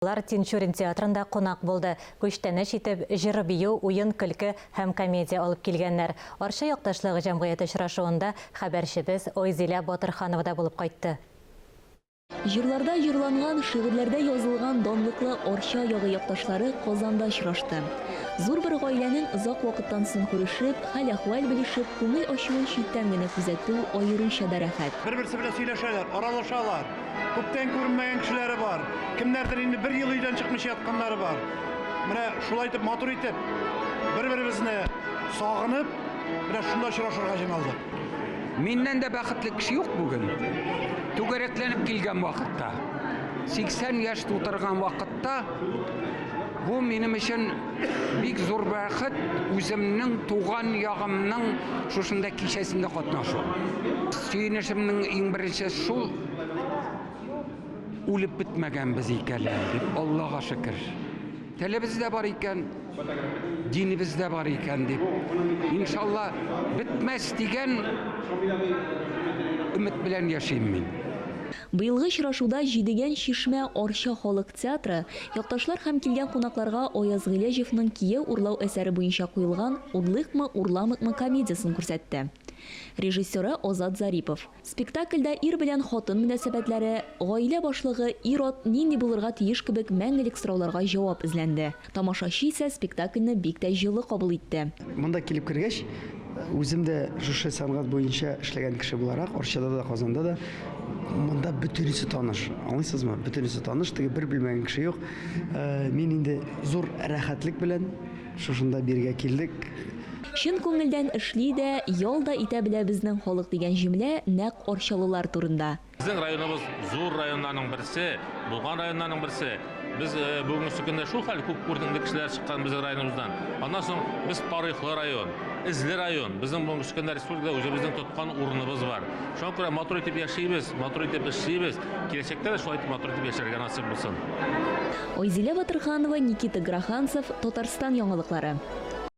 Тинчурин театрында қонақ болды. Көштәне шитеп, жыр бию, уйын, күлкі һәм комедия алып келгеннер. Арша якташлыгы җәмгыяте очрашуында хәбәрчебез Ойзилә Батырханова да булып кайтты. Жырларда жырланган, шигырьләрдә язылган данлыклы Арча ягы якташлары Казанда очрашты. Зур бер гаиләнең озак вакыттан соң күрешеп, хәл-әхвал белешеп, күңел ачуын читтән генә күзәтү аеруча да рәхәт. Бер-берсе белән сөйләшәләр, аралашалар. Күптән күренмәгән кешеләре бар. Кемнәрдер инде бер ел өйдән чыкмыйча ятканнары бар. Менә шулай итеп, матур итеп, бер-беребезне сагынып, менә шунда очрашырга җыйналдык. Миннән дә бәхетле кеше юк бүген. Түгәрәкләнеп килгән вакытта, 80 яшь тутырган вакытта, бу минем өчен бик зур бәхет, үземнең туган ягымның шушында кичәсендә катнашу. Сөенешемнең иң беренче шул, үлеп бетмәгәнбез икәнләр дип, Аллага шөкер. Телебез дә бар икән, динебез дә бар икән дип, иншалла бетмәс дигән өмет белән яшим мин. Быелгы очрашуда җидегән Чишмә Арча халык театры якташлар һәм килгән кунакларга Аяз Гыйләҗевнең Кие урлау әсәре буенча куелган «Удлыкмы, урламыкмы» комедиясын күрсәтте. Режиссеры Озат Зарипов. Спектакльдә ир белән хатын мөнәсәбәтләре, гаилә башлыгы ир-ат нинди булырга тиеш кебек мәңгелек сорауларга җавап эзләнде. Тамашачы исә спектакльне бик тә җылы кабул итте. Монда килеп кергәч, үзем дә шушы сәнгать буенча эшләгән кеше буларак, Арчада да, Казанда да, монда бөтенесе таныш. Аңлыйсызмы? Бөтенесе таныш, теге бер белмәгән кеше юк. Мин инде зур рәхәтлек белән шушында биргә килдек. Чын күңелдән эшли дә, ял да итә белә безнең халык дигән җөмлә нәкъ арчалылар турында. Безнең районыбыз зур районнарның берсе, булган районнарның берсе. Biz бүгенге көндә шул хәл күп күрдеңдә кешеләр чыккан безнең районыбыздан. Аннан соң без тарихлы район, изле район. Безнең бүгенге көндә республикада үзебезнең тоткан урыныбыз бар. Шуңа күрә матур итеп яшибез, матур итеп эшлибез. Киләчәктә дә шулай итеп матур итеп яшәргә насыйп булсын. Ойзилә Батырханова, Никита Граханцев, Татарстан яңалыклары.